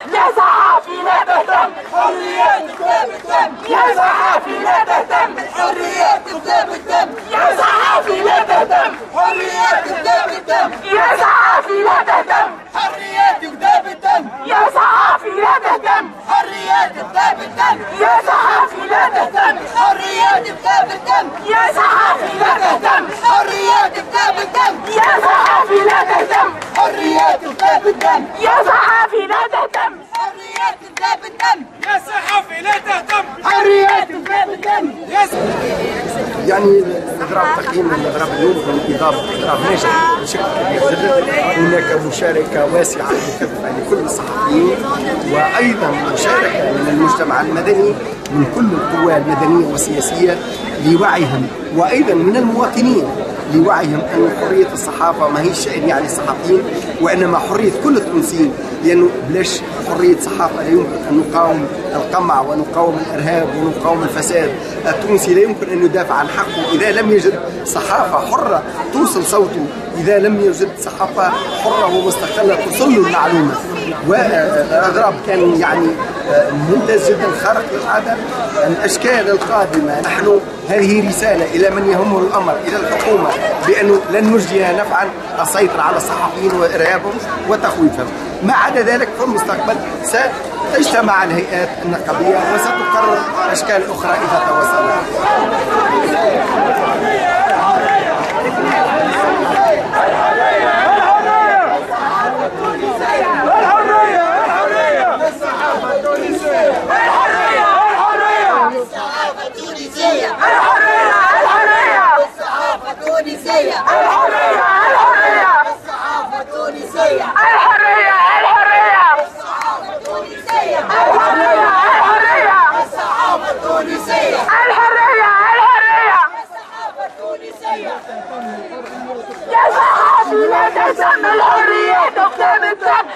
يا صحافي لا تهتم حرياتك لا بالدم، يا صحافي لا تهتم حرياتك لا بالدم، يا صحافي لا تهتم حرياتك لا بالدم، يا صحافي لا تهتم حرياتك لا بالدم، يا صحافي لا تهتم حرياتك لا بالدم، يا صحافي لا تهتم حرياتك لا بالدم، يا صحافي لا تهتم حرياتك لا بالدم، يا صحافي لا تهتم حرياتك لا بالدم، يا صحافي لا تهتم حرياتك لا بالدم، يا صحافي لا تهتم حرياتك لا بالدم. يعني اضراب تقييم الاضراب اليوم من اضراب ناجح بشكل كبير جدا. هناك مشاركه واسعه مكثفه لكل الصحفيين، وايضا مشاركه من المجتمع المدني من كل القوى المدنيه والسياسيه لوعيهم، وايضا من المواطنين لوعيهم ان حريه الصحافه ما هي شأن يعني الصحفيين، وانما حريه كل التونسيين، لانه بلاش حريه صحافه لا يمكن ان نقاوم القمع ونقاوم الارهاب ونقاوم الفساد. التونسي لا يمكن ان يدافع عن حقه اذا لم يجد صحافه حره توصل صوته، اذا لم يجد صحافه حره ومستقله توصل له المعلومه. والاضراب كان يعني ممتاز جدا خارق للعاده. الاشكال القادمه نحن هذه رساله الى من يهمه الامر، الى الحكومه، بانه لن نجدي نفعا السيطره على الصحفيين وارهابهم وتخويفهم. ما عدا ذلك في المستقبل ستجتمع الهيئات النقابيه وستقرر اشكال اخرى اذا توصلت. يا صحافي لا تهتم الحرية تقتل بالدم.